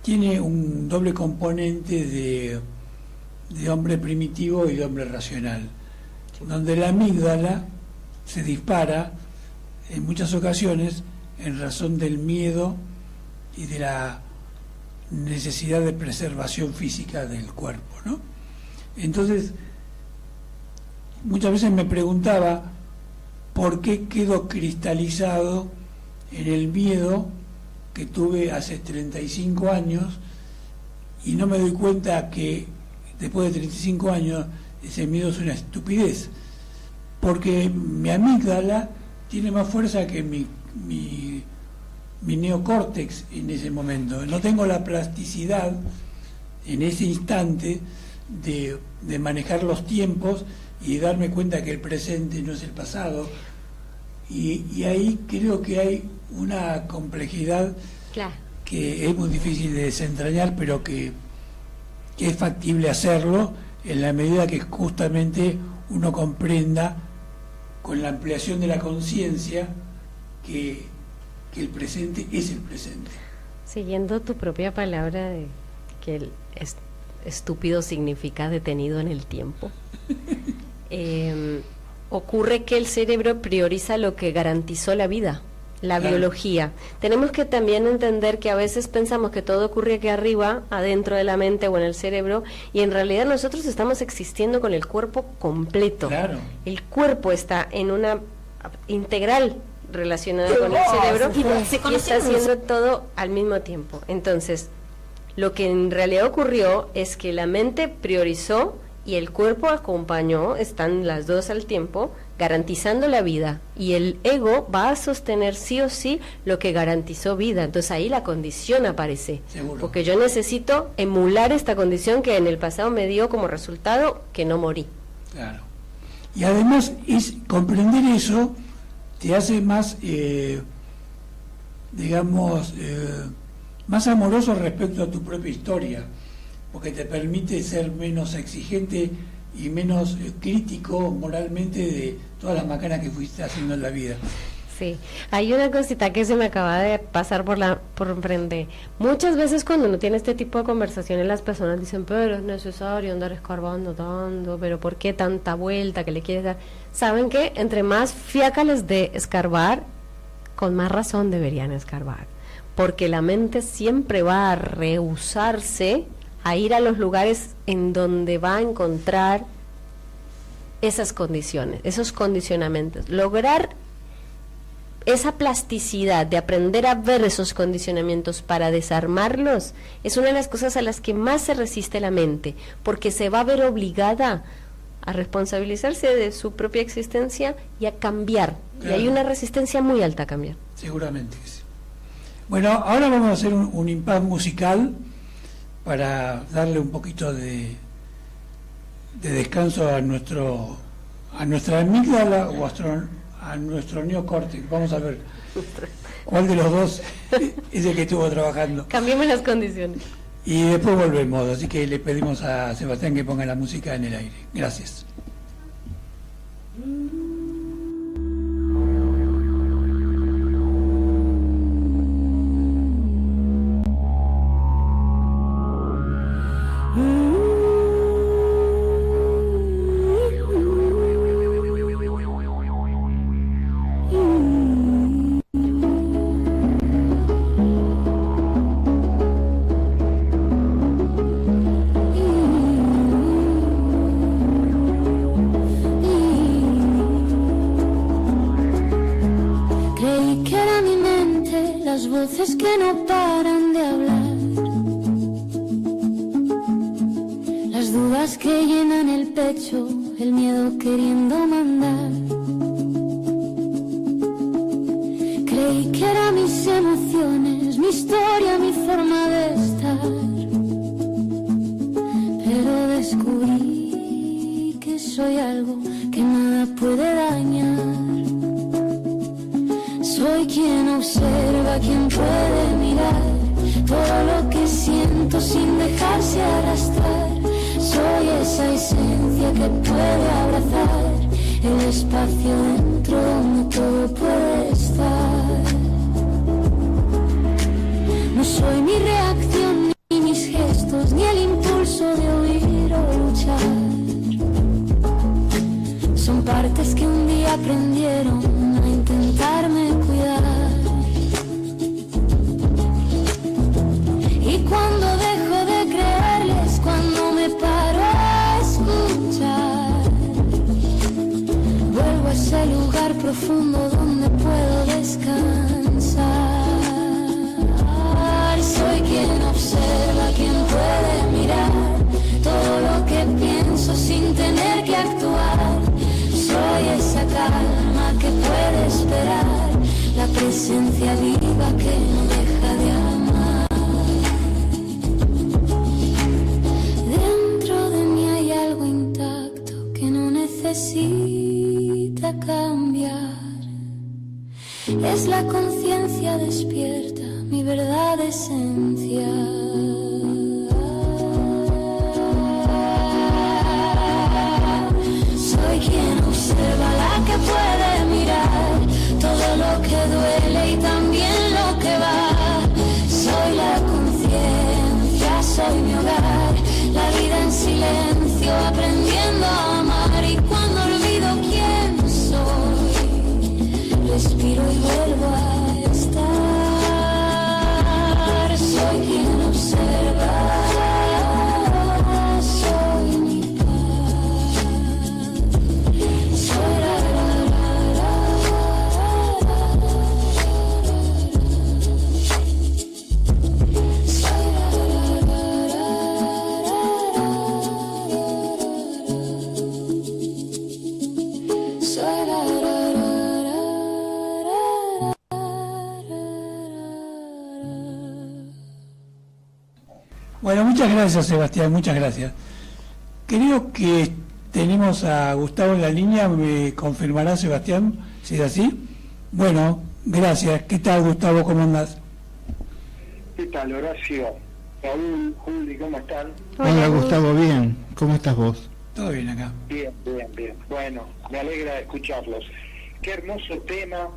[SPEAKER 3] tiene un doble componente de hombre primitivo y de hombre racional, donde la amígdala se dispara en muchas ocasiones en razón del miedo y de la necesidad de preservación física del cuerpo, ¿no? Entonces, muchas veces me preguntaba por qué quedó cristalizado en el miedo que tuve hace 35 años y no me doy cuenta que después de 35 años ese miedo es una estupidez, porque mi amígdala tiene más fuerza que mi neocórtex en ese momento. No tengo la plasticidad en ese instante de manejar los tiempos y darme cuenta que el presente no es el pasado. Y ahí creo que hay una complejidad que es muy difícil de desentrañar, pero que es factible hacerlo en la medida que justamente uno comprenda con la ampliación de la conciencia que el presente es el presente.
[SPEAKER 4] Siguiendo tu propia palabra de que el estúpido significa detenido en el tiempo, ocurre que el cerebro prioriza lo que garantizó la vida, la biología. Tenemos que también entender que a veces pensamos que todo ocurre aquí arriba, adentro de la mente o en el cerebro, y en realidad nosotros estamos existiendo con el cuerpo completo.
[SPEAKER 3] Claro.
[SPEAKER 4] El cuerpo está en una integral relacionada con el cerebro y está haciendo todo al mismo tiempo. Entonces, lo que en realidad ocurrió es que la mente priorizó y el cuerpo acompañó, están las dos al tiempo, garantizando la vida, y el ego va a sostener sí o sí lo que garantizó vida. Entonces ahí la condición aparece.
[SPEAKER 3] Seguro.
[SPEAKER 4] Porque yo necesito emular esta condición que en el pasado me dio como resultado que no morí.
[SPEAKER 3] Claro. Y además comprender eso te hace más, más amoroso respecto a tu propia historia, porque te permite ser menos exigente y menos crítico moralmente de todas las macanas que fuiste haciendo en la vida.
[SPEAKER 4] Sí, hay una cosita que se me acaba de pasar por frente. Muchas veces cuando uno tiene este tipo de conversaciones, las personas dicen, pero es necesario andar escarbando tanto, pero ¿por qué tanta vuelta que le quieres dar? ¿Saben qué? Entre más fiaca les dé escarbar, con más razón deberían escarbar, porque la mente siempre va a rehusarse a ir a los lugares en donde va a encontrar esas condiciones, esos condicionamientos. Lograr esa plasticidad de aprender a ver esos condicionamientos para desarmarlos es una de las cosas a las que más se resiste la mente, porque se va a ver obligada a responsabilizarse de su propia existencia y a cambiar. Claro. Y hay una resistencia muy alta a cambiar.
[SPEAKER 3] Seguramente que sí. Bueno, ahora vamos a hacer un impas musical para darle un poquito de descanso a nuestra amígdala o a nuestro neocórtex. Vamos a ver cuál de los dos es el que estuvo trabajando.
[SPEAKER 4] Cambiemos las condiciones.
[SPEAKER 3] Y después volvemos, así que le pedimos a Sebastián que ponga la música en el aire. Gracias.
[SPEAKER 7] Creí que era mi mente, las voces que no paran de hablar, las dudas que llenan el pecho, el miedo queriendo mandar. Creí que eran mis emociones, mi historia, mi forma de estar, pero descubrí que soy algo que nada puede dañar. Soy quien observa, quien puede mirar todo lo que siento sin dejarse arrastrar. Soy esa esencia que puede abrazar el espacio dentro donde todo puede estar. No soy mi reacción, ni mis gestos, ni el impulso de huir o luchar. Son partes que un día aprendieron a intentarme cuidar. Y cuando dejo de creerles, cuando me paro a escuchar, vuelvo a ese lugar profundo donde puedo descansar. Soy quien observa, quien puede mirar todo lo que pienso sin tener que actuar. Soy esa calma que puede esperar, la presencia viva que no deja de amar. Dentro de mí hay algo intacto que no necesita cambiar. Es la conciencia despierta, mi verdad esencia. Soy quien observa, la que puede mirar todo lo que duele y también lo que va. Soy la conciencia, soy mi hogar, la vida en silencio, aprendiendo a amar. Y cuando olvido quién soy, respiro y vuelvo a estar. Soy quien observa.
[SPEAKER 3] Bueno, muchas gracias, Sebastián, muchas gracias. Creo que tenemos a Gustavo en la línea, ¿me confirmará, Sebastián, si es así? Bueno, gracias. ¿Qué tal, Gustavo? ¿Cómo andás?
[SPEAKER 8] ¿Qué tal, Horacio? Raúl, Juli, ¿cómo están?
[SPEAKER 5] Hola, Gustavo, bien. ¿Cómo estás vos?
[SPEAKER 3] Todo bien acá.
[SPEAKER 8] Bien, bien, bien. Bueno, me alegra escucharlos. Qué hermoso tema,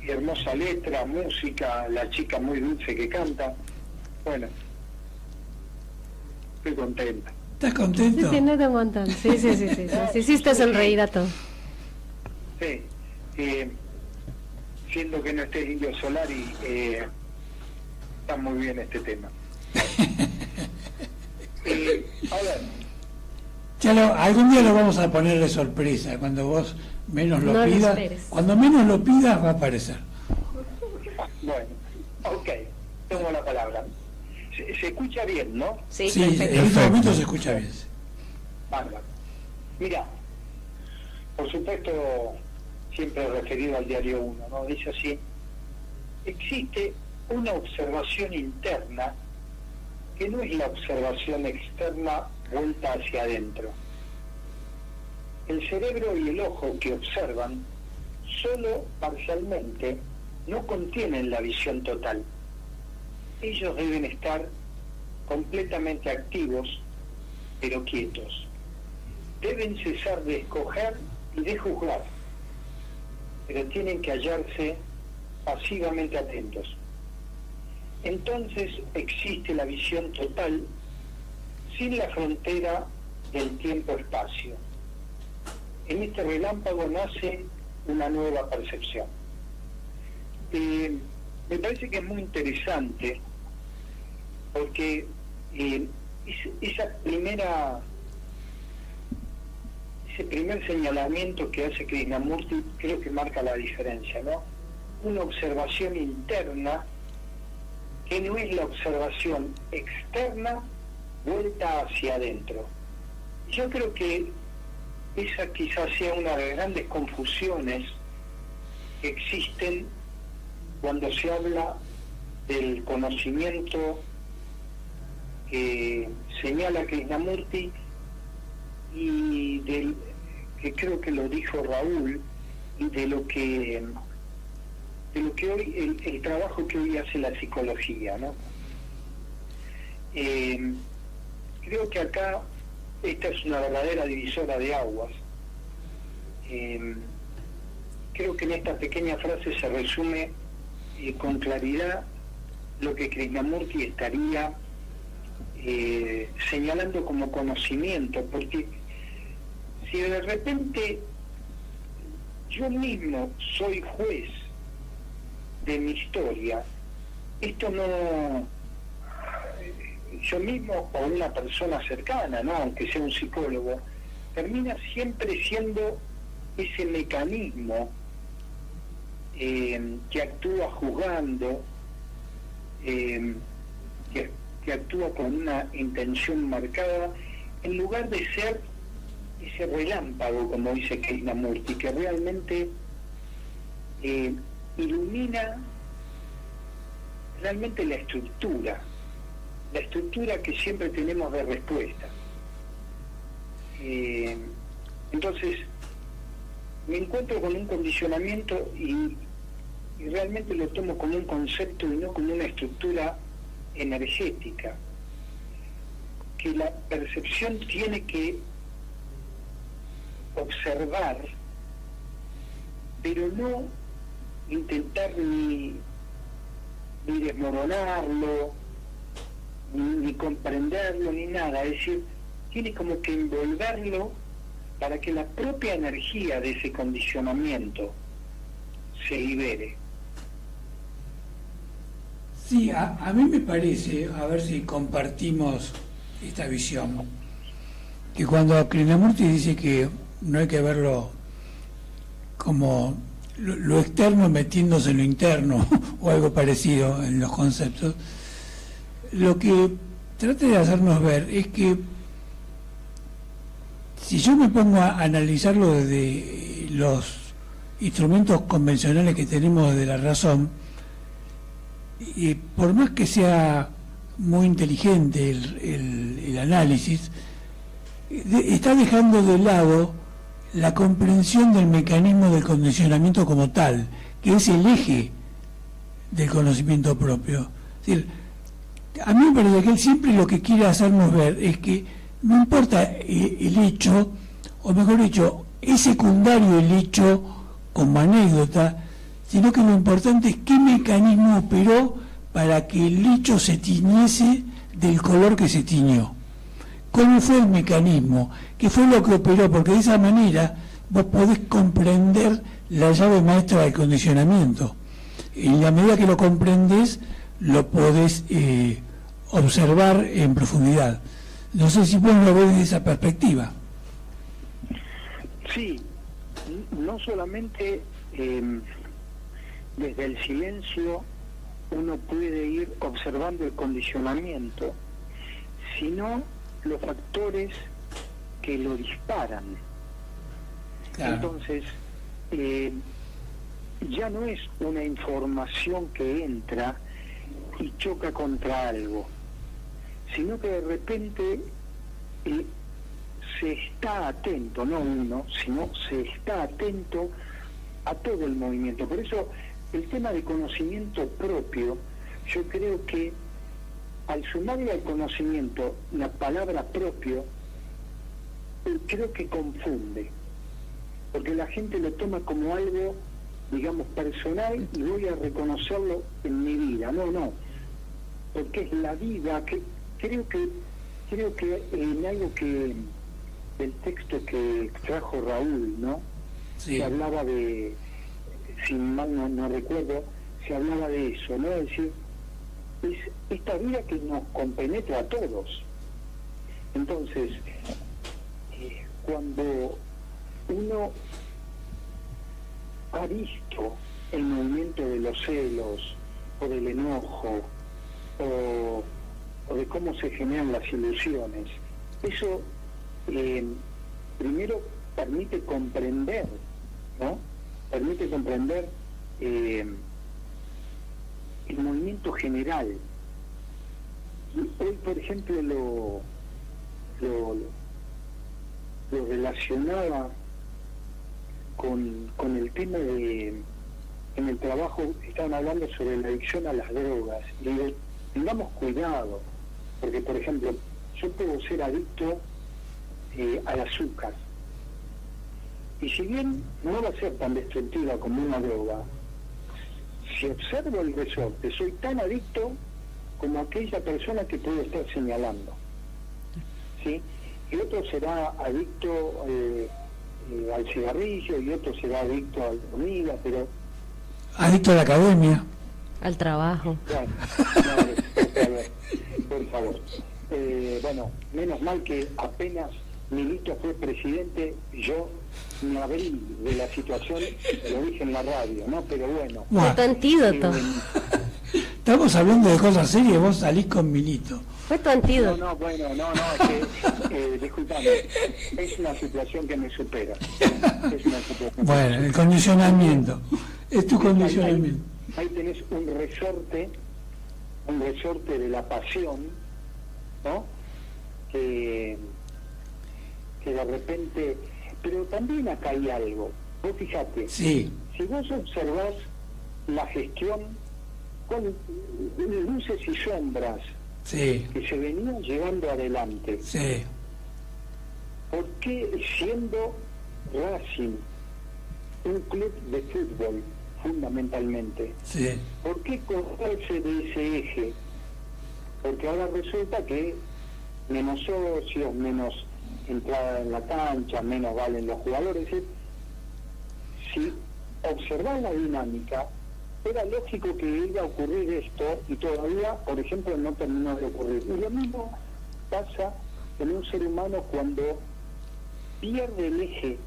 [SPEAKER 8] y hermosa letra, música, la chica muy dulce que canta. Bueno, estoy contenta.
[SPEAKER 3] ¿Estás contento?
[SPEAKER 4] Sí, no te aguantan. Sí, hiciste sonreír a todo.
[SPEAKER 8] Sí, siendo que no estés Indio Solari, está muy bien este tema. A ver.
[SPEAKER 3] Ya algún día lo vamos a poner de sorpresa, cuando vos menos lo
[SPEAKER 4] No
[SPEAKER 3] pidas. Cuando menos lo pidas va a aparecer.
[SPEAKER 8] Bueno, ok, tomo la palabra. Se escucha bien, ¿no?
[SPEAKER 4] Sí,
[SPEAKER 3] Sí,
[SPEAKER 4] perfecto.
[SPEAKER 3] en este momento se escucha bien.
[SPEAKER 8] Bárbaro. Mira, por supuesto, siempre referido al diario 1, ¿no? Dice así: existe una observación interna que no es la observación externa vuelta hacia adentro. El cerebro y el ojo que observan solo parcialmente no contienen la visión total. Ellos deben estar completamente activos, pero quietos. Deben cesar de escoger y de juzgar, pero tienen que hallarse pasivamente atentos. Entonces existe la visión total sin la frontera del tiempo-espacio. En este relámpago nace una nueva percepción. Me parece que es muy interesante porque ese primer señalamiento que hace Krishnamurti creo que marca la diferencia, ¿no? una observación interna que no es la observación externa vuelta hacia adentro. Yo creo que esa quizás sea una de las grandes confusiones que existen cuando se habla del conocimiento que señala Krishnamurti y del que creo que lo dijo Raúl, y de lo que hoy el trabajo que hoy hace la psicología, ¿no? Creo que acá esta es una verdadera divisora de aguas. Creo que en esta pequeña frase se resume con claridad lo que Krishnamurti estaría señalando como conocimiento, porque si de repente yo mismo soy juez de mi historia, esto no, yo mismo o una persona cercana, ¿no?, aunque sea un psicólogo, termina siempre siendo ese mecanismo que actúa juzgando, que actúa con una intención marcada, en lugar de ser ese relámpago, como dice Krishnamurti, que realmente ilumina realmente la estructura que siempre tenemos de respuesta. Entonces me encuentro con un condicionamiento y realmente lo tomo como un concepto y no como una estructura energética, que la percepción tiene que observar, pero no intentar ni desmoronarlo, ni comprenderlo, ni nada. Es decir, tiene como que envolverlo para que la propia energía de ese condicionamiento se libere.
[SPEAKER 3] Sí, a mí me parece, a ver si compartimos esta visión, que cuando Krishnamurti dice que no hay que verlo como lo externo metiéndose en lo interno o algo parecido en los conceptos, lo que trata de hacernos ver es que si yo me pongo a analizarlo desde los instrumentos convencionales que tenemos de la razón, y por más que sea muy inteligente el análisis, está dejando de lado la comprensión del mecanismo del condicionamiento como tal, que es el eje del conocimiento propio. Es decir, a mí me parece que él siempre lo que quiere hacernos ver es que no importa el hecho, o mejor dicho, es secundario el hecho como anécdota, sino que lo importante es qué mecanismo operó para que el hecho se tiñese del color que se tiñó. ¿Cómo fue el mecanismo? ¿Qué fue lo que operó? Porque de esa manera vos podés comprender la llave maestra del condicionamiento. En la medida que lo comprendés, lo podés observar en profundidad. No sé si vos lo ves desde esa perspectiva.
[SPEAKER 8] Sí, no solamente desde el silencio uno puede ir observando el condicionamiento, sino los factores que lo disparan. Claro. Entonces, ya no es una información que entra y choca contra algo, sino que de repente se está atento, no uno, sino se está atento a todo el movimiento. Por eso el tema de conocimiento propio, yo creo que al sumarle al conocimiento la palabra propio, creo que confunde, porque la gente lo toma como algo, digamos, personal y voy a reconocerlo en mi vida. No, porque es la vida, que creo que en algo que del texto que trajo Raúl, ¿no? Sí. Se hablaba de, si mal no recuerdo, se hablaba de eso, ¿no? Es decir, es esta vida que nos compenetra a todos. Entonces, cuando uno ha visto el movimiento de los celos, o del enojo, o de cómo se generan las ilusiones. Eso primero permite comprender, ¿no? Permite comprender el movimiento general. Y hoy, por ejemplo, lo relacionaba con el tema de, en el trabajo estaban hablando sobre la adicción a las drogas. Y digo, tengamos cuidado, porque por ejemplo, yo puedo ser adicto al azúcar, y si bien no va a ser tan destructiva como una droga, si observo el resorte, soy tan adicto como aquella persona que puedo estar señalando, ¿sí? Y otro será adicto al cigarrillo, y otro será adicto a la comida, pero...
[SPEAKER 3] Adicto a la academia.
[SPEAKER 4] Al trabajo.
[SPEAKER 8] Bueno, por favor. Bueno, menos mal que apenas Milito fue presidente, yo me abrí de la situación, lo dije en la radio, ¿no? Pero bueno.
[SPEAKER 4] Fue tu antídoto.
[SPEAKER 3] Estamos hablando de cosas serias, vos salís con Milito.
[SPEAKER 4] Fue tu antídoto.
[SPEAKER 8] No, bueno, es que, disculpame, es una situación que me supera. Es una situación.
[SPEAKER 3] Bueno, el condicionamiento. Es tu condicionamiento.
[SPEAKER 8] Ahí tenés un resorte de la pasión, ¿no? Que de repente, pero también acá hay algo. Vos fijate,
[SPEAKER 3] Sí.
[SPEAKER 8] si vos observás la gestión con luces y sombras
[SPEAKER 3] Sí,
[SPEAKER 8] que se venían llevando adelante,
[SPEAKER 3] sí,
[SPEAKER 8] ¿por qué siendo Racing un club de fútbol fundamentalmente,
[SPEAKER 3] sí.
[SPEAKER 8] por qué cortarse de ese eje? Porque ahora resulta que menos socios, menos entrada en la cancha, menos valen los jugadores. Si observar la dinámica, era lógico que iba a ocurrir esto, y todavía, por ejemplo, no terminó de ocurrir. Y lo mismo pasa en un ser humano cuando pierde el eje.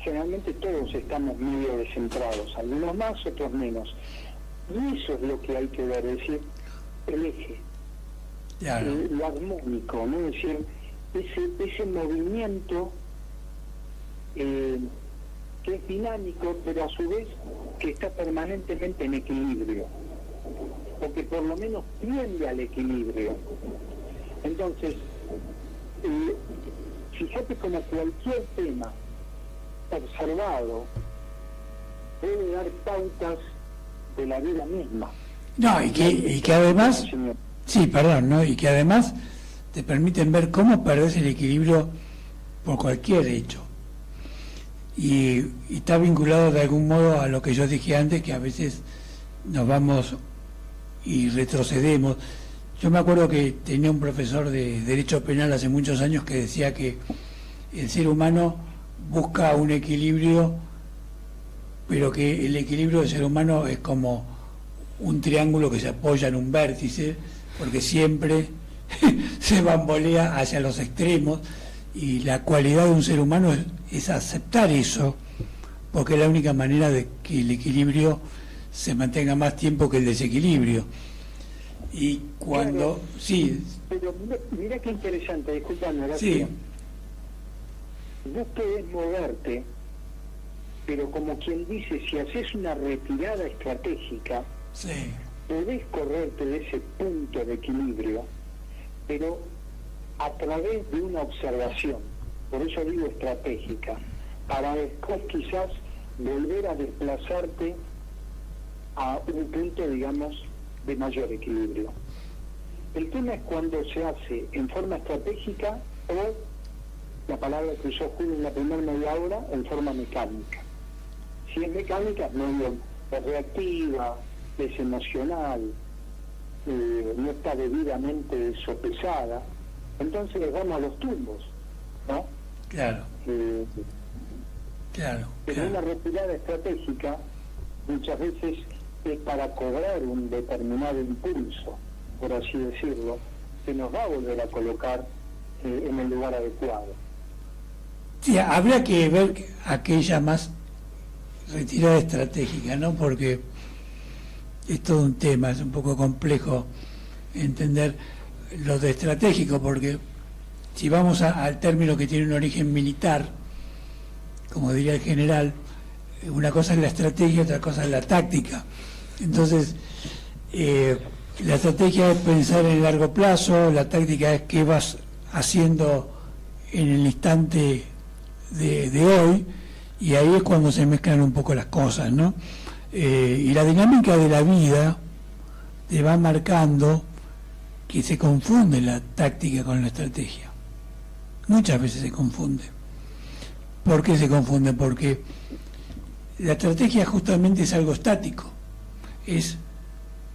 [SPEAKER 8] Generalmente todos estamos medio descentrados, algunos más, otros menos. Y eso es lo que hay que ver, es decir, el eje,
[SPEAKER 3] Claro.
[SPEAKER 8] lo armónico, ¿no? Es decir, ese movimiento que es dinámico, pero a su vez que está permanentemente en equilibrio, o que por lo menos tiende al equilibrio. Entonces, fíjate como cualquier tema observado puede dar pautas de la vida misma.
[SPEAKER 3] No, y que además,
[SPEAKER 8] Señor.
[SPEAKER 3] sí, perdón, ¿no? Y que además te permiten ver cómo perdés el equilibrio por cualquier hecho. Y está vinculado de algún modo a lo que yo dije antes, que a veces nos vamos y retrocedemos. Yo me acuerdo que tenía un profesor de Derecho Penal hace muchos años que decía que el ser humano busca un equilibrio, pero que el equilibrio del ser humano es como un triángulo que se apoya en un vértice, porque siempre se bambolea hacia los extremos, y la cualidad de un ser humano es aceptar eso, porque es la única manera de que el equilibrio se mantenga más tiempo que el desequilibrio. Y cuando...
[SPEAKER 8] Claro,
[SPEAKER 3] sí,
[SPEAKER 8] pero mira qué interesante, disculpame,
[SPEAKER 3] sí,
[SPEAKER 8] vos podés moverte, pero como quien dice, si haces una retirada estratégica,
[SPEAKER 3] sí,
[SPEAKER 8] podés correrte de ese punto de equilibrio, pero a través de una observación, por eso digo estratégica, para después quizás volver a desplazarte a un punto, digamos, de mayor equilibrio. El tema es cuando se hace en forma estratégica o, la palabra que usó Julio en la primera media hora, en forma mecánica. Si es mecánica, es reactiva, es emocional, no está debidamente sopesada, entonces les vamos a los tumbos, ¿no?
[SPEAKER 3] claro, claro,
[SPEAKER 8] Pero
[SPEAKER 3] claro.
[SPEAKER 8] una retirada estratégica muchas veces es para cobrar un determinado impulso, por así decirlo, que nos va a volver a colocar en el lugar adecuado.
[SPEAKER 3] Sí, habría que ver aquella más retirada estratégica, ¿no? Porque es todo un tema, es un poco complejo entender lo de estratégico, porque si vamos al término que tiene un origen militar, como diría el general, una cosa es la estrategia, otra cosa es la táctica. Entonces, la estrategia es pensar en el largo plazo, la táctica es qué vas haciendo en el instante de hoy, y ahí es cuando se mezclan un poco las cosas, ¿no? Y la dinámica de la vida te va marcando que se confunde la táctica con la estrategia. Muchas veces se confunde. ¿Por qué se confunde? Porque la estrategia justamente es algo estático, es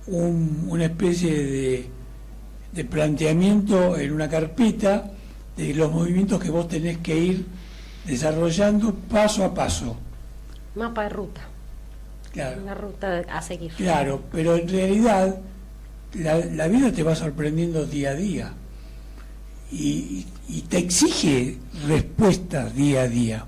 [SPEAKER 3] una especie de planteamiento en una carpeta de los movimientos que vos tenés que ir desarrollando paso a paso.
[SPEAKER 4] Mapa de ruta.
[SPEAKER 3] Claro.
[SPEAKER 4] Una ruta a seguir.
[SPEAKER 3] Claro, pero en realidad la vida te va sorprendiendo día a día y te exige respuestas día a día.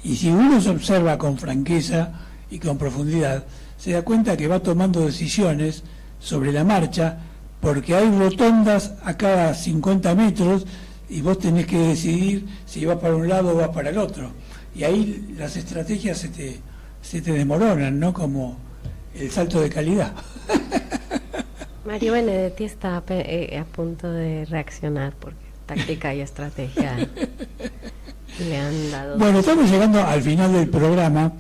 [SPEAKER 3] Y si uno se observa con franqueza y con profundidad, se da cuenta que va tomando decisiones sobre la marcha, porque hay rotondas a cada 50 metros y vos tenés que decidir si vas para un lado o vas para el otro. Y ahí las estrategias se te desmoronan, ¿no? Como el salto de calidad.
[SPEAKER 4] Mario Benedetti está a punto de reaccionar porque táctica y estrategia le han dado.
[SPEAKER 3] Bueno, estamos llegando al final del programa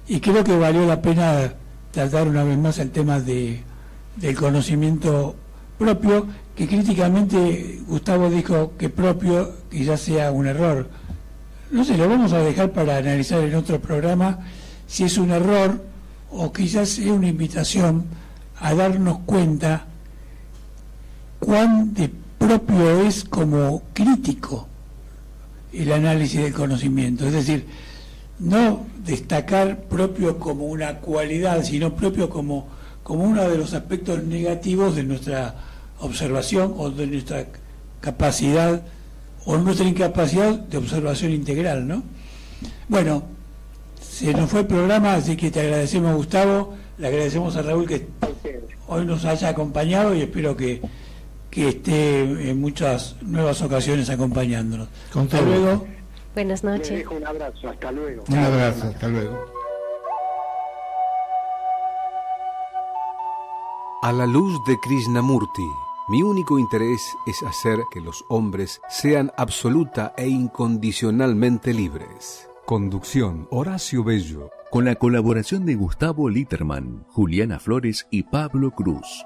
[SPEAKER 3] y creo que valió la pena tratar una vez más el tema del conocimiento propio, que críticamente Gustavo dijo que propio quizás sea un error. No sé, lo vamos a dejar para analizar en otro programa si es un error o quizás es una invitación a darnos cuenta cuán de propio es como crítico el análisis del conocimiento. Es decir, no destacar propio como una cualidad, sino propio como uno de los aspectos negativos de nuestra observación o de nuestra capacidad o nuestra incapacidad de observación integral, ¿no? Bueno, se nos fue el programa, así que te agradecemos, Gustavo, le agradecemos a Raúl que hoy nos haya acompañado y espero que esté en muchas nuevas ocasiones acompañándonos. Hasta luego.
[SPEAKER 4] Buenas noches.
[SPEAKER 8] Les dejo un abrazo, hasta luego.
[SPEAKER 5] Un abrazo, hasta luego.
[SPEAKER 1] A la luz de Krishnamurti, mi único interés es hacer que los hombres sean absoluta e incondicionalmente libres. Conducción, Horacio Bello.
[SPEAKER 2] Con la colaboración de Gustavo Litterman, Juliana Flores y Pablo Cruz.